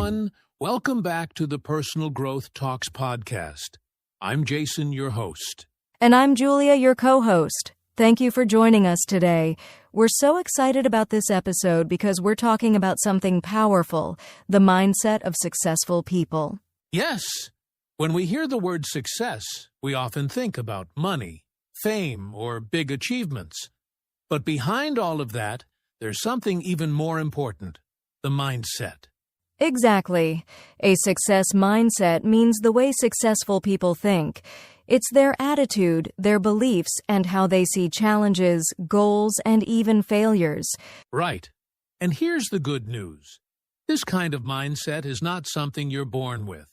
everyone. Welcome back to the Personal Growth Talks podcast. I'm Jason, your host. And I'm Julia, your co-host. Thank you for joining us today. We're so excited about this episode because we're talking about something powerful, the mindset of successful people. Yes, when we hear the word success, we often think about money, fame, or big achievements. But behind all of that, there's something even more important, the mindset. Exactly. A success mindset means the way successful people think. It's their attitude, their beliefs, and how they see challenges, goals, and even failures. Right. And here's the good news. This kind of mindset is not something you're born with.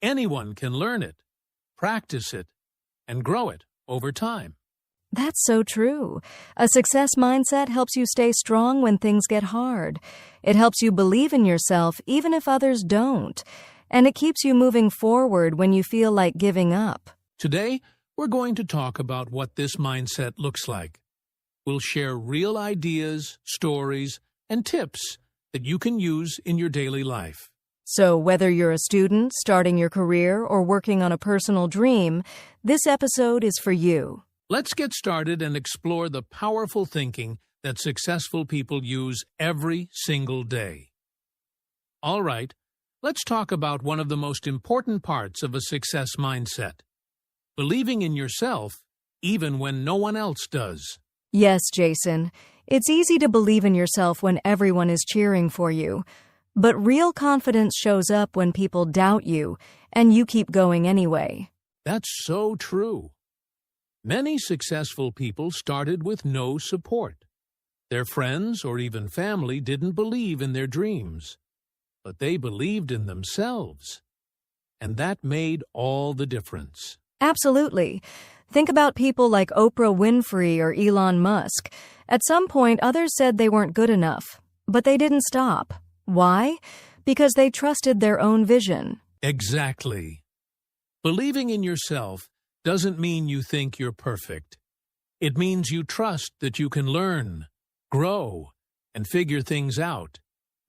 Anyone can learn it, practice it, and grow it over time. That's so true. A success mindset helps you stay strong when things get hard. It helps you believe in yourself even if others don't. And it keeps you moving forward when you feel like giving up. Today, we're going to talk about what this mindset looks like. We'll share real ideas, stories, and tips that you can use in your daily life. So whether you're a student, starting your career, or working on a personal dream, this episode is for you. Let's get started and explore the powerful thinking that successful people use every single day. All right, let's talk about one of the most important parts of a success mindset. Believing in yourself, even when no one else does. Yes, Jason. It's easy to believe in yourself when everyone is cheering for you. But real confidence shows up when people doubt you, and you keep going anyway. That's so true. Many successful people started with no support. Their friends or even family didn't believe in their dreams, but they believed in themselves. And that made all the difference. Absolutely. Think about people like Oprah Winfrey or Elon Musk. At some point, others said they weren't good enough, but they didn't stop. Why? Because they trusted their own vision. Exactly. Believing in yourself doesn't mean you think you're perfect. It means you trust that you can learn, grow, and figure things out,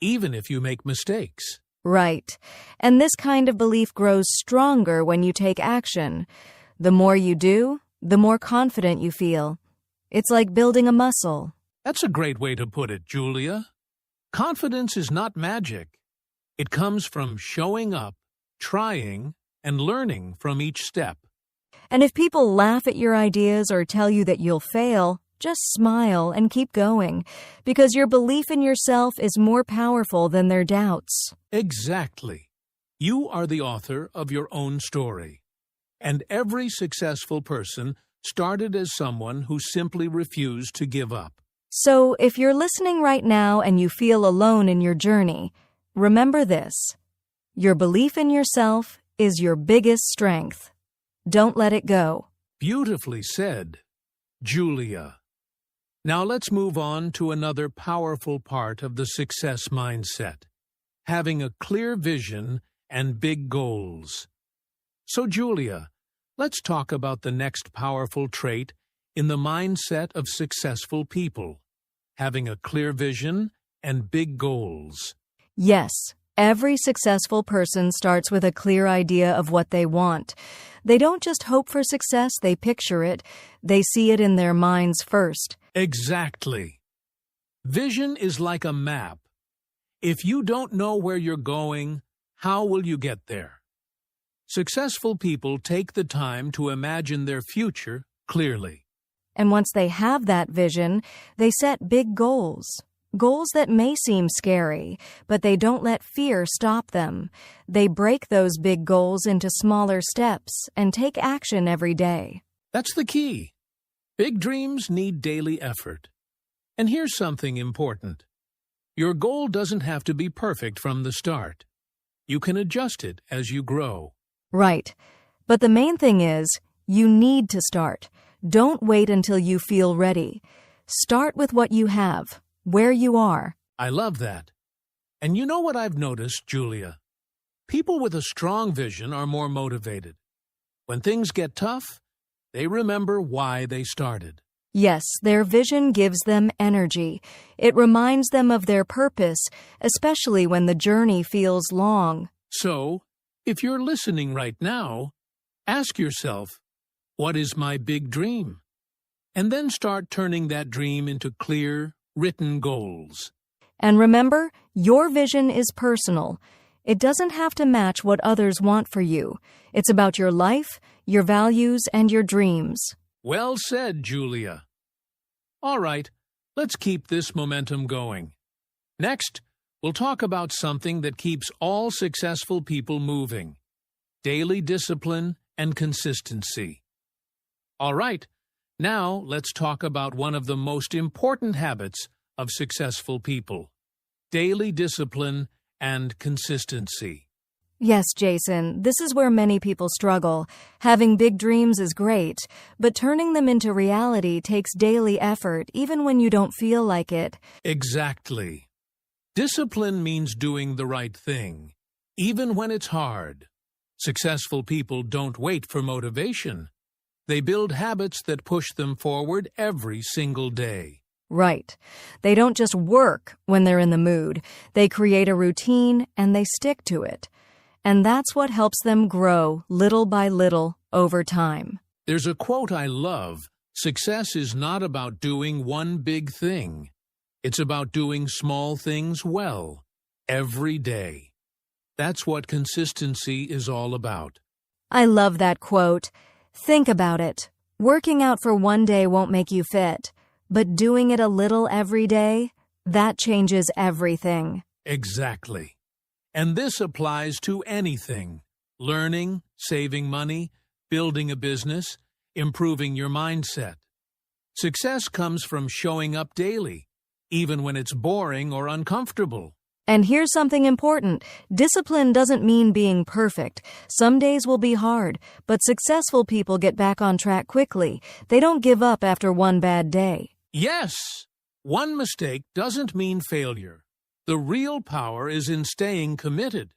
even if you make mistakes. Right. And this kind of belief grows stronger when you take action. The more you do, the more confident you feel. It's like building a muscle. That's a great way to put it, Julia. Confidence is not magic. It comes from showing up, trying, and learning from each step. And if people laugh at your ideas or tell you that you'll fail, just smile and keep going, because your belief in yourself is more powerful than their doubts. Exactly. You are the author of your own story. And every successful person started as someone who simply refused to give up. So if you're listening right now and you feel alone in your journey, remember this. Your belief in yourself is your biggest strength. Don't let it go. Beautifully said, Julia. Now let's move on to another powerful part of the success mindset, having a clear vision and big goals. So, Julia, let's talk about the next powerful trait in the mindset of successful people, having a clear vision and big goals. Yes, every successful person starts with a clear idea of what they want. They don't just hope for success, they picture it. They see it in their minds first. Exactly. Vision is like a map. If you don't know where you're going, how will you get there? Successful people take the time to imagine their future clearly. And once they have that vision, they set big goals. Goals that may seem scary, but they don't let fear stop them. They break those big goals into smaller steps and take action every day. That's the key. Big dreams need daily effort. And here's something important. Your goal doesn't have to be perfect from the start. You can adjust it as you grow. Right. But the main thing is, you need to start. Don't wait until you feel ready. Start with what you have. Where you are. I love that. And you know what I've noticed, Julia? People with a strong vision are more motivated. When things get tough, they remember why they started. Yes, their vision gives them energy. It reminds them of their purpose, especially when the journey feels long. So, if you're listening right now, ask yourself, what is my big dream? And then start turning that dream into clear, written goals. And remember, your vision is personal. It doesn't have to match what others want for you. It's about your life, your values, and your dreams. Well said, Julia. All right, let's keep this momentum going. Next, we'll talk about something that keeps all successful people moving: daily discipline and consistency. All right, now let's talk about one of the most important habits of successful people: daily discipline and consistency. Yes, Jason, this is where many people struggle. Having big dreams is great, but turning them into reality takes daily effort, even when you don't feel like it. Exactly. Discipline means doing the right thing, even when it's hard. Successful people don't wait for motivation. They build habits that push them forward every single day. Right. They don't just work when they're in the mood. They create a routine and they stick to it. And that's what helps them grow little by little over time. There's a quote I love: success is not about doing one big thing. It's about doing small things well, every day. That's what consistency is all about. I love that quote. Think about it. Working out for one day won't make you fit, but doing it a little every day, that changes everything. Exactly. And this applies to anything: learning, saving money, building a business, improving your mindset. Success comes from showing up daily, even when it's boring or uncomfortable. And here's something important. Discipline doesn't mean being perfect. Some days will be hard, but successful people get back on track quickly. They don't give up after one bad day. Yes! One mistake doesn't mean failure. The real power is in staying committed.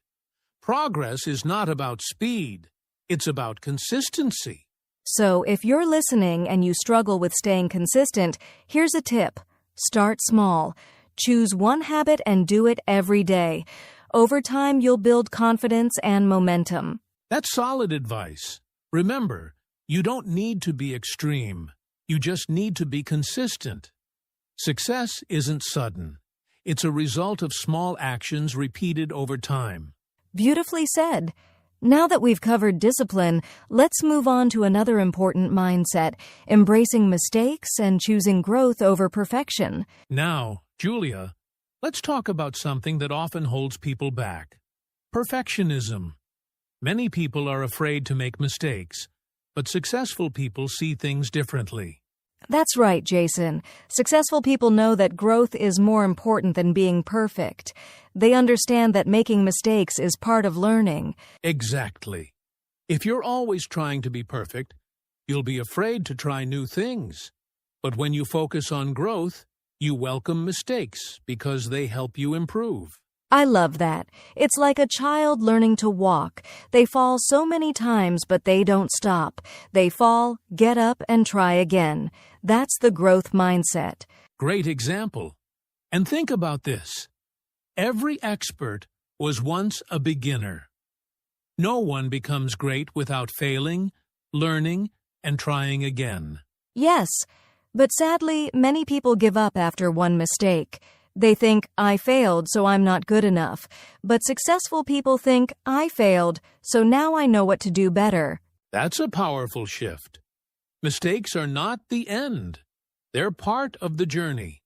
Progress is not about speed. It's about consistency. So, if you're listening and you struggle with staying consistent, here's a tip. Start small. Choose one habit and do it every day. Over time, you'll build confidence and momentum. That's solid advice. Remember, you don't need to be extreme. You just need to be consistent. Success isn't sudden. It's a result of small actions repeated over time. Beautifully said. Now that we've covered discipline, let's move on to another important mindset: embracing mistakes and choosing growth over perfection. Now, Julia, let's talk about something that often holds people back: perfectionism. Many people are afraid to make mistakes, but successful people see things differently. That's right, Jason. Successful people know that growth is more important than being perfect. They understand that making mistakes is part of learning. Exactly. If you're always trying to be perfect, you'll be afraid to try new things. But when you focus on growth, you welcome mistakes because they help you improve. I love that. It's like a child learning to walk. They fall so many times, but they don't stop. They fall, get up, and try again. That's the growth mindset. Great example. And think about this. Every expert was once a beginner. No one becomes great without failing, learning, and trying again. Yes, but sadly, many people give up after one mistake. They think, I failed, so I'm not good enough. But successful people think, I failed, so now I know what to do better. That's a powerful shift. Mistakes are not the end. They're part of the journey.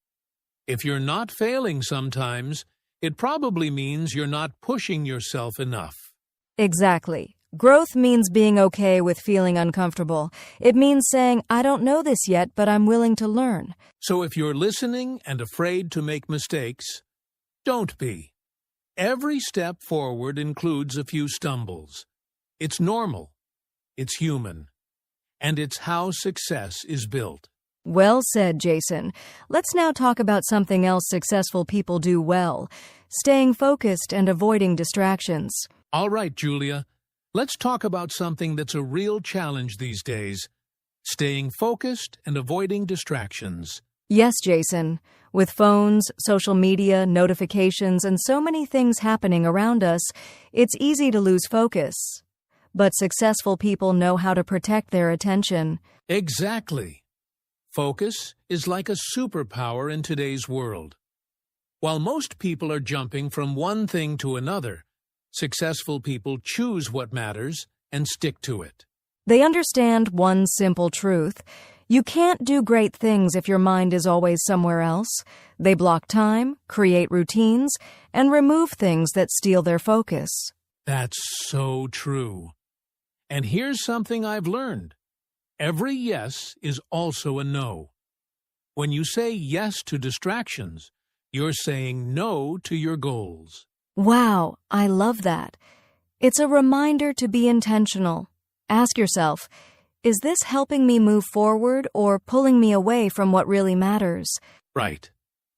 If you're not failing sometimes, it probably means you're not pushing yourself enough. Exactly. Growth means being okay with feeling uncomfortable. It means saying, I don't know this yet, but I'm willing to learn. So if you're listening and afraid to make mistakes, don't be. Every step forward includes a few stumbles. It's normal. It's human. And it's how success is built. Well said, Jason. Let's now talk about something else successful people do well: staying focused and avoiding distractions. All right, Julia. Let's talk about something that's a real challenge these days: staying focused and avoiding distractions. Yes, Jason. With phones, social media, notifications, and so many things happening around us, it's easy to lose focus. But successful people know how to protect their attention. Exactly. Focus is like a superpower in today's world. While most people are jumping from one thing to another, successful people choose what matters and stick to it. They understand one simple truth. You can't do great things if your mind is always somewhere else. They block time, create routines, and remove things that steal their focus. That's so true. And here's something I've learned. Every yes is also a no. When you say yes to distractions, you're saying no to your goals. Wow, I love that. It's a reminder to be intentional. Ask yourself, is this helping me move forward or pulling me away from what really matters? Right.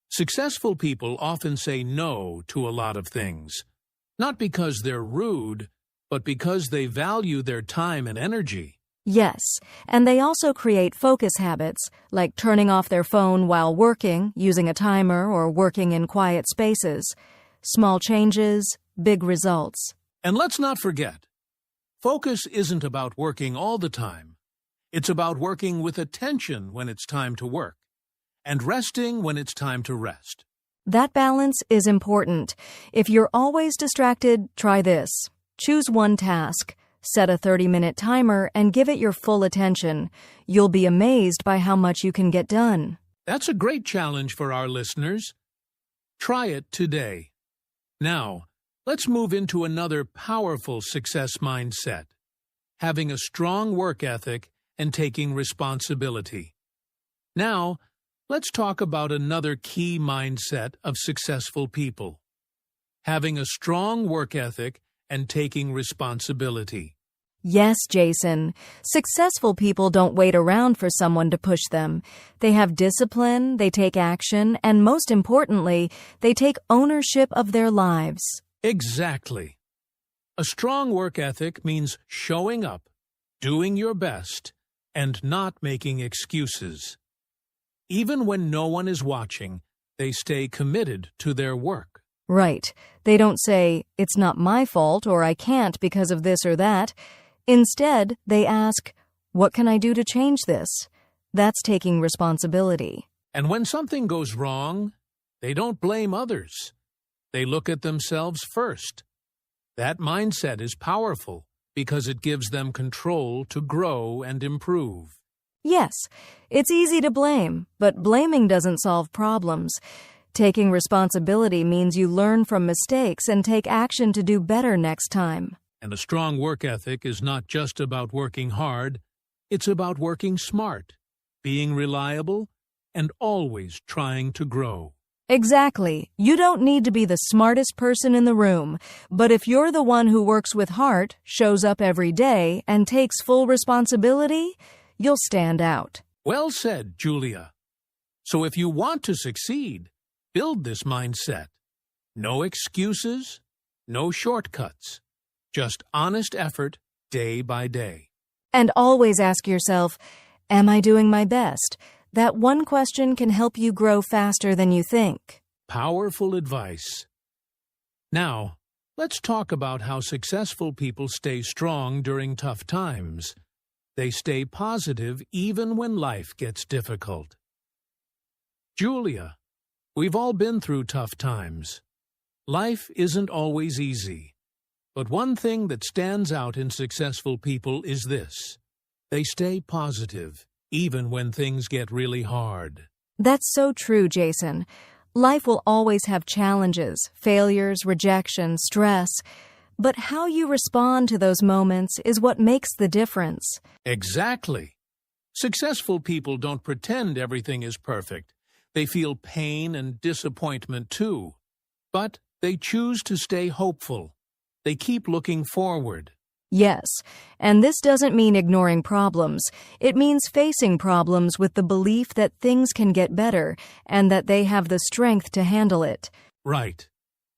Successful people often say no to a lot of things. Not because they're rude, but because they value their time and energy. Yes, and they also create focus habits, like turning off their phone while working, using a timer, or working in quiet spaces. Small changes, big results. And let's not forget, focus isn't about working all the time. It's about working with attention when it's time to work, and resting when it's time to rest. That balance is important. If you're always distracted, try this. Choose one task. Set a 30-minute timer and give it your full attention. You'll be amazed by how much you can get done. That's a great challenge for our listeners. Try it today. Now, let's move into another powerful success mindset, having a strong work ethic and taking responsibility. Now, let's talk about another key mindset of successful people, having a strong work ethic and taking responsibility. Yes, Jason. Successful people don't wait around for someone to push them. They have discipline, they take action, and most importantly, they take ownership of their lives. Exactly. A strong work ethic means showing up, doing your best, and not making excuses. Even when no one is watching, they stay committed to their work. Right. They don't say, "It's not my fault," or "I can't because of this or that." Instead, they ask, "What can I do to change this?" That's taking responsibility. And when something goes wrong, they don't blame others. They look at themselves first. That mindset is powerful because it gives them control to grow and improve. Yes, it's easy to blame, but blaming doesn't solve problems. Taking responsibility means you learn from mistakes and take action to do better next time. And a strong work ethic is not just about working hard, it's about working smart, being reliable, and always trying to grow. Exactly. You don't need to be the smartest person in the room, but if you're the one who works with heart, shows up every day, and takes full responsibility, you'll stand out. Well said, Julia. So if you want to succeed, build this mindset. No excuses, no shortcuts. Just honest effort day by day. And always ask yourself, am I doing my best? That one question can help you grow faster than you think. Powerful advice. Now, let's talk about how successful people stay strong during tough times. They stay positive even when life gets difficult. Julia, we've all been through tough times. Life isn't always easy. But one thing that stands out in successful people is this: they stay positive, even when things get really hard. That's so true, Jason. Life will always have challenges, failures, rejection, stress. But how you respond to those moments is what makes the difference. Exactly. Successful people don't pretend everything is perfect. They feel pain and disappointment too. But they choose to stay hopeful. They keep looking forward. Yes, and this doesn't mean ignoring problems. It means facing problems with the belief that things can get better and that they have the strength to handle it. Right.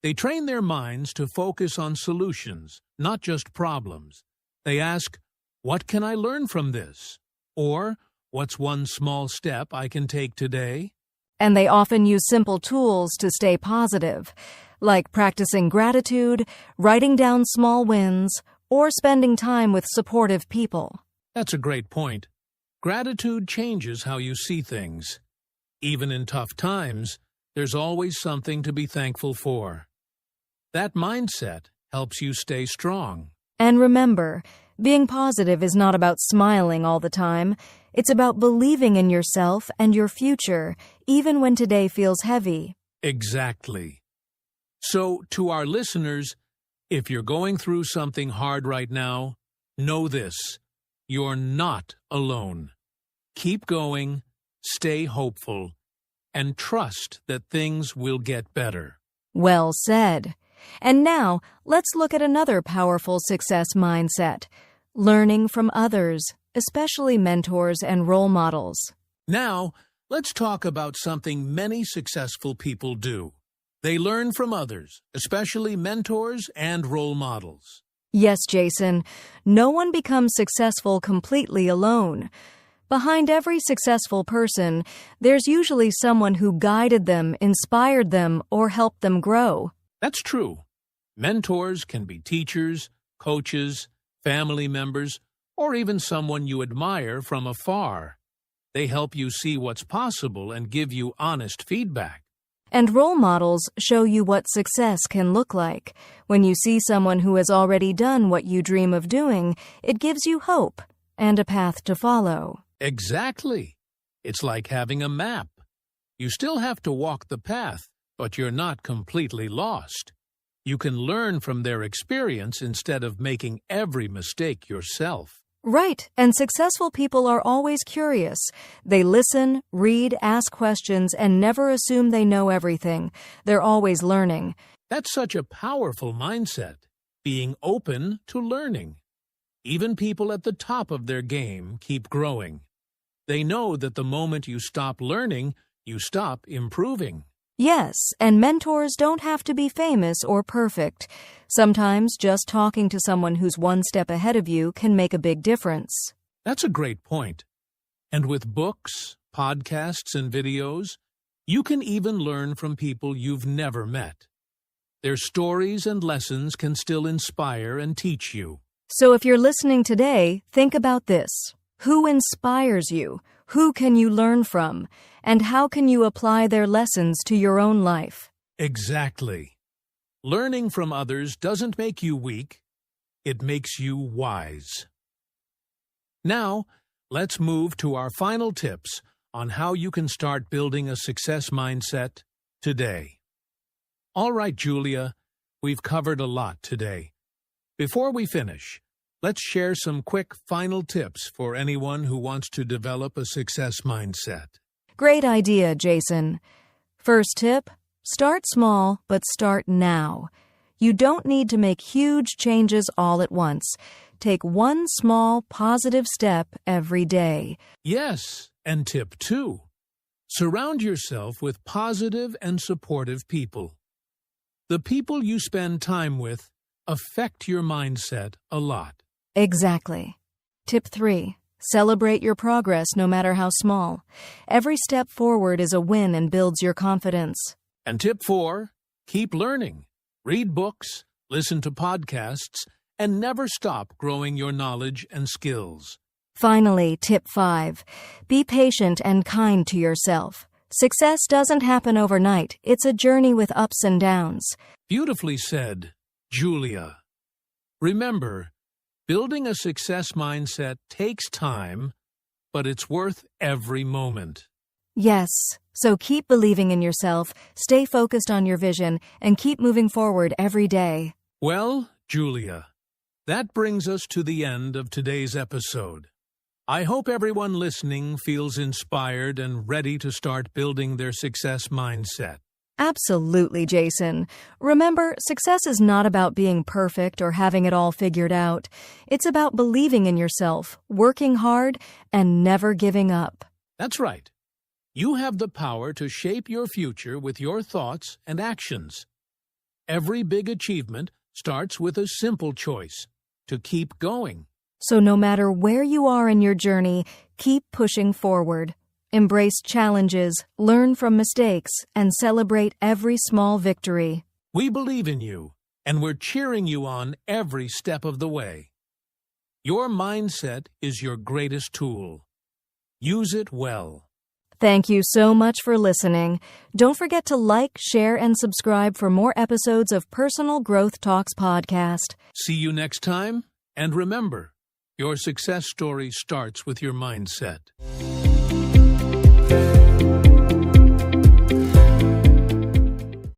They train their minds to focus on solutions, not just problems. They ask, what can I learn from this? Or, what's one small step I can take today? And they often use simple tools to stay positive, like practicing gratitude, writing down small wins, or spending time with supportive people. That's a great point. Gratitude changes how you see things. Even in tough times, there's always something to be thankful for. That mindset helps you stay strong. And remember, being positive is not about smiling all the time. It's about believing in yourself and your future, even when today feels heavy. Exactly. So, to our listeners, if you're going through something hard right now, know this: you're not alone. Keep going, stay hopeful, and trust that things will get better. Well said. And now, let's look at another powerful success mindset: learning from others, especially mentors and role models. Now, let's talk about something many successful people do. They learn from others, especially mentors and role models. Yes, Jason, no one becomes successful completely alone. Behind every successful person, there's usually someone who guided them, inspired them, or helped them grow. That's true. Mentors can be teachers, coaches, family members, or even someone you admire from afar. They help you see what's possible and give you honest feedback. And role models show you what success can look like. When you see someone who has already done what you dream of doing, it gives you hope and a path to follow. Exactly. It's like having a map. You still have to walk the path, but you're not completely lost. You can learn from their experience instead of making every mistake yourself. Right, and successful people are always curious. They listen, read, ask questions, and never assume they know everything. They're always learning. That's such a powerful mindset, being open to learning. Even people at the top of their game keep growing. They know that the moment you stop learning, you stop improving. Yes, and mentors don't have to be famous or perfect. Sometimes just talking to someone who's one step ahead of you can make a big difference. That's a great point. And with books, podcasts, and videos, you can even learn from people you've never met. Their stories and lessons can still inspire and teach you. So if you're listening today, think about this. Who inspires you? Who can you learn from? And how can you apply their lessons to your own life? Exactly. Learning from others doesn't make you weak. It makes you wise. Now, let's move to our final tips on how you can start building a success mindset today. All right, Julia, we've covered a lot today. Before we finish, let's share some quick final tips for anyone who wants to develop a success mindset. Great idea, Jason. First tip, start small, but start now. You don't need to make huge changes all at once. Take one small, positive step every day. Yes, and tip 2. Surround yourself with positive and supportive people. The people you spend time with affect your mindset a lot. Exactly. Tip 3. Celebrate your progress no matter how small. Every step forward is a win and builds your confidence. And tip 4, keep learning. Read books, listen to podcasts, and never stop growing your knowledge and skills. Finally, tip 5. Be patient and kind to yourself. Success doesn't happen overnight. It's a journey with ups and downs. Beautifully said, Julia. Remember, building a success mindset takes time, but it's worth every moment. Yes, so keep believing in yourself, stay focused on your vision, and keep moving forward every day. Well, Julia, that brings us to the end of today's episode. I hope everyone listening feels inspired and ready to start building their success mindset. Absolutely, Jason. Remember, success is not about being perfect or having it all figured out. It's about believing in yourself, working hard, and never giving up. That's right. You have the power to shape your future with your thoughts and actions. Every big achievement starts with a simple choice: to keep going. So no matter where you are in your journey, keep pushing forward. Embrace challenges, learn from mistakes, and celebrate every small victory. We believe in you, and we're cheering you on every step of the way. Your mindset is your greatest tool. Use it well. Thank you so much for listening. Don't forget to like, share, and subscribe for more episodes of Personal Growth Talks podcast. See you next time, and remember, your success story starts with your mindset.